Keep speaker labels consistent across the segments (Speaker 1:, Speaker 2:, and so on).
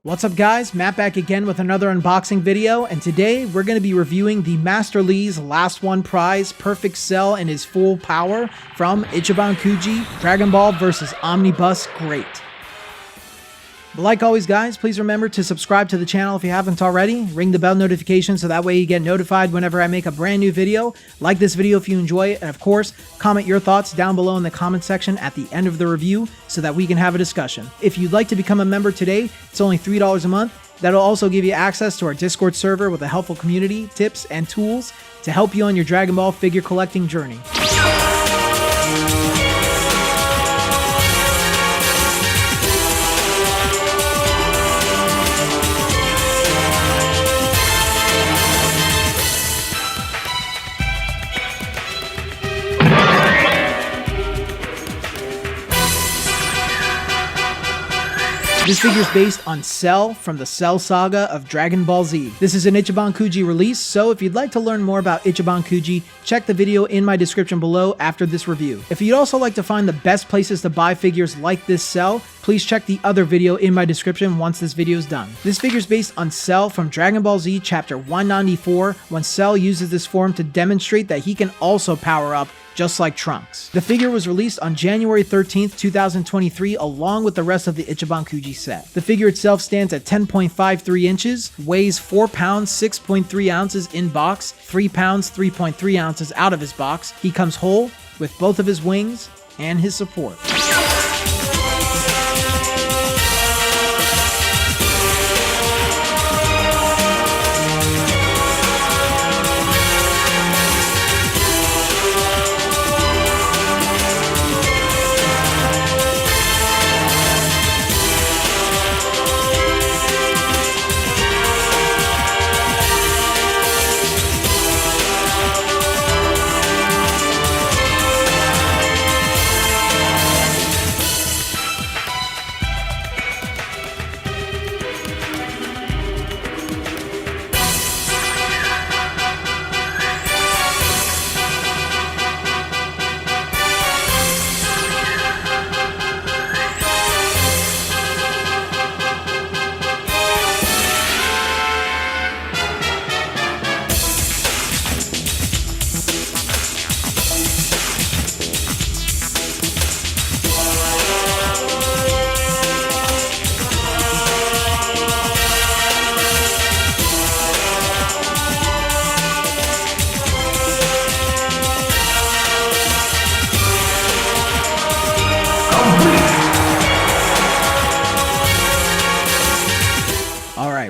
Speaker 1: What's up guys, Matt back again with another unboxing video, and today we're going to be reviewing the Masterlise Last One Prize Perfect Cell in his full power from Ichiban Kuji, Dragon Ball vs. Omnibus Great. But like always guys, please remember to subscribe to the channel if you haven't already, ring the bell notification so that way you get notified whenever I make a brand new video, like this video if you enjoy it, and of course, comment your thoughts down below in the comment section at the end of the review so that we can have a discussion. If you'd like to become a member today, it's only $3 a month. That'll also give you access to our Discord server with a helpful community, tips, and tools to help you on your Dragon Ball figure collecting journey. This figure is based on Cell from the Cell Saga of Dragon Ball Z. This is an Ichiban Kuji release, so if you'd like to learn more about Ichiban Kuji, check the video in my description below after this review. If you'd also like to find the best places to buy figures like this Cell, please check the other video in my description once this video is done. This figure is based on Cell from Dragon Ball Z Chapter 194, when Cell uses this form to demonstrate that he can also power up just like Trunks. The figure was released on January 13th, 2023, along with the rest of the Ichiban Kuji set. The figure itself stands at 10.53 inches, weighs 4 pounds 6.3 ounces in box, 3 pounds 3.3 ounces out of his box. He comes whole with both of his wings and his support.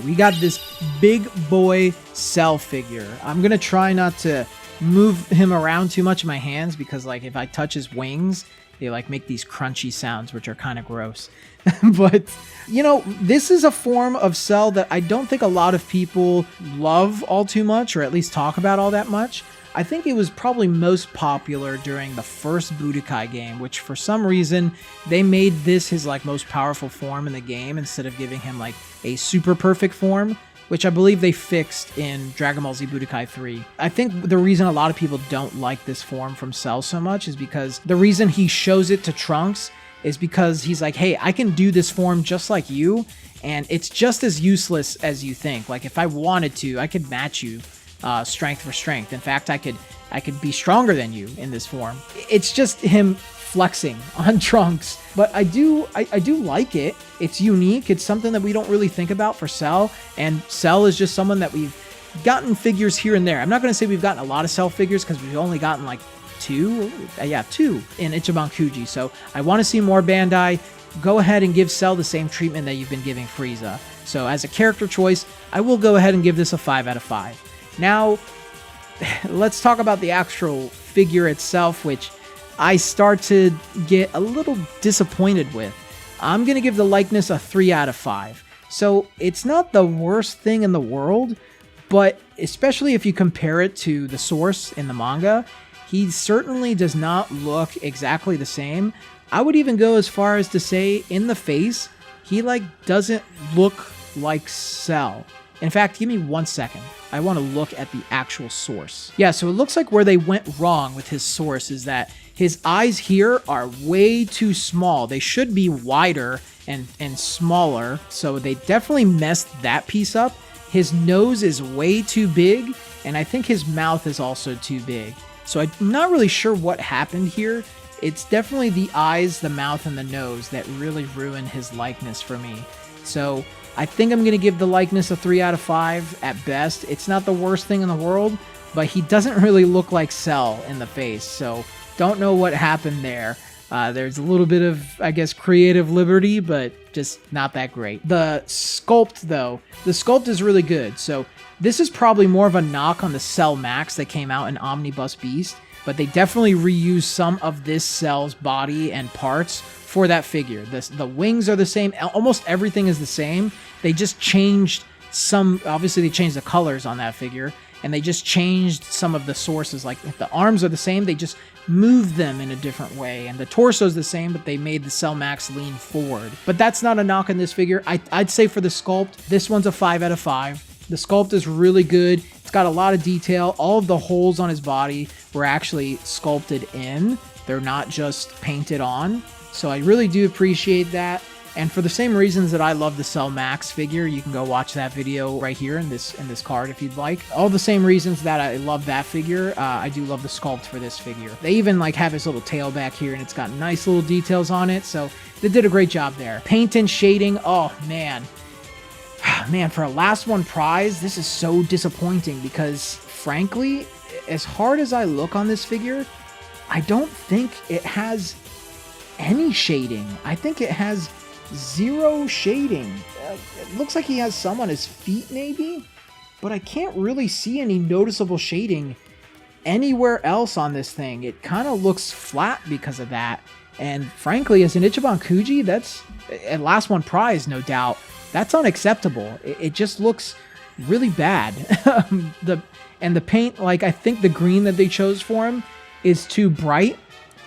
Speaker 1: We got this big boy Cell figure. I'm gonna try not to move him around too much in my hands because like if I touch his wings, they like make these crunchy sounds, which are kind of gross. But you know, this is a form of Cell that I don't think a lot of people love all too much, or at least talk about all that much. I think it was probably most popular during the first Budokai game, which for some reason they made this his like most powerful form in the game instead of giving him like a super perfect form, which I believe they fixed in Dragon Ball Z Budokai 3. I think the reason a lot of people don't like this form from Cell so much is because the reason he shows it to Trunks is because he's like, hey, I can do this form just like you, and it's just as useless as you think. Like if I wanted to, I could match you. Strength for strength. In fact, I could be stronger than you in this form. It's just him flexing on Trunks, but I do like it. It's unique. It's something that we don't really think about for Cell, and Cell is just someone that we've gotten figures here and there. I'm not going to say we've gotten a lot of Cell figures because we've only gotten like two in Ichiban Kuji. So I want to see more Bandai. Go ahead and give Cell the same treatment that you've been giving Frieza. So as a character choice, I will go ahead and give this a 5 out of 5. Now, let's talk about the actual figure itself, which I start to get a little disappointed with. I'm going to give the likeness a 3 out of 5. So it's not the worst thing in the world, but especially if you compare it to the source in the manga, he certainly does not look exactly the same. I would even go as far as to say in the face, he like doesn't look like Cell. In fact, give me 1 second. I want to look at the actual source. Yeah, so it looks like where they went wrong with his source is that his eyes here are way too small. They should be wider and smaller. So they definitely messed that piece up. His nose is way too big, and I think his mouth is also too big. So I'm not really sure what happened here. It's definitely the eyes, the mouth, and the nose that really ruined his likeness for me. So I think I'm going to give the likeness a 3 out of 5 at best. It's not the worst thing in the world, but he doesn't really look like Cell in the face. So don't know what happened there. There's a little bit of, I guess, creative liberty, but just not that great. The sculpt, though, the sculpt is really good. So this is probably more of a knock on the Cell Max that came out in Omnibus Beast, but they definitely reused some of this Cell's body and parts for that figure. The wings are the same. Almost everything is the same. They just changed some, obviously they changed the colors on that figure, and they just changed some of the sources. Like if the arms are the same, they just moved them in a different way, and the torso is the same, but they made the Cell Max lean forward. But that's not a knock on this figure. I'd say for the sculpt, this one's a 5 out of 5. The sculpt is really good. It's got a lot of detail. All of the holes on his body were actually sculpted in. They're not just painted on. So I really do appreciate that. And for the same reasons that I love the Cell Max figure, you can go watch that video right here in this card if you'd like. All the same reasons that I love that figure, I do love the sculpt for this figure. They even like have his little tail back here, and it's got nice little details on it. So they did a great job there. Paint and shading, oh man. Man, for a last one prize, this is so disappointing because frankly, as hard as I look on this figure, I don't think it has any shading. I think it has 0 shading. It looks like he has some on his feet maybe, but I can't really see any noticeable shading anywhere else on this thing. It kind of looks flat because of that. And frankly, as an Ichiban Kuji, that's a last one prize, no doubt. That's unacceptable. It just looks really bad. The paint, like I think the green that they chose for him is too bright.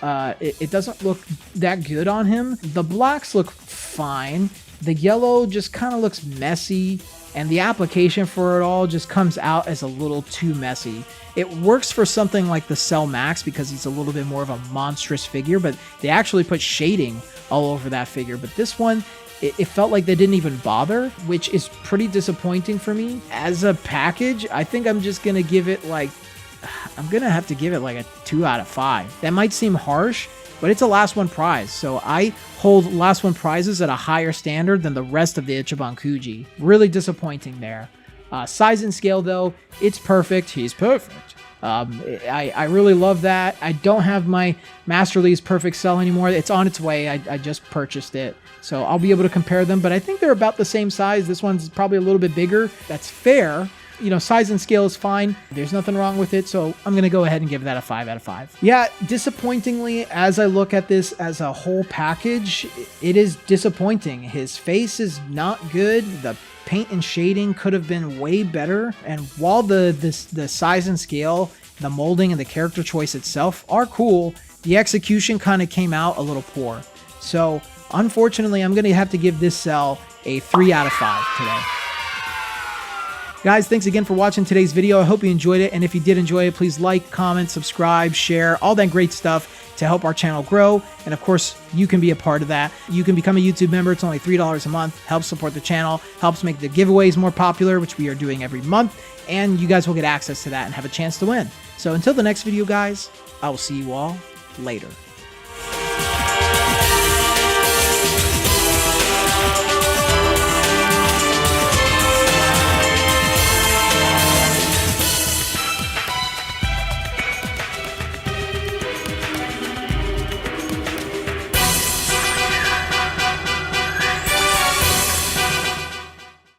Speaker 1: It doesn't look that good on him. The blacks look fine. The yellow just kind of looks messy, and the application for it all just comes out as a little too messy. It works for something like the Cell Max because he's a little bit more of a monstrous figure, but they actually put shading all over that figure. But this one, it felt like they didn't even bother, which is pretty disappointing for me. As a package, I think I'm just gonna give it like, I'm gonna have to give it like a 2 out of 5. That might seem harsh, but it's a last one prize. So I hold last one prizes at a higher standard than the rest of the Ichiban Kuji. Really disappointing there. Size and scale though, it's perfect. He's perfect. I really love that. I don't have my Masterlise Perfect Cell anymore. It's on its way. I just purchased it. So I'll be able to compare them, but I think they're about the same size. This one's probably a little bit bigger. That's fair. You know, size and scale is fine. There's nothing wrong with it. So I'm going to go ahead and give that a 5 out of 5. Yeah, disappointingly, as I look at this as a whole package, it is disappointing. His face is not good. The paint and shading could have been way better. And while the size and scale, the molding, and the character choice itself are cool, the execution kind of came out a little poor. So unfortunately, I'm going to have to give this cell a 3 out of 5 today. Guys, thanks again for watching today's video. I hope you enjoyed it. And if you did enjoy it, please like, comment, subscribe, share, all that great stuff to help our channel grow. And of course, you can be a part of that. You can become a YouTube member. It's only $3 a month. Helps support the channel, helps make the giveaways more popular, which we are doing every month. And you guys will get access to that and have a chance to win. So until the next video, guys, I will see you all later.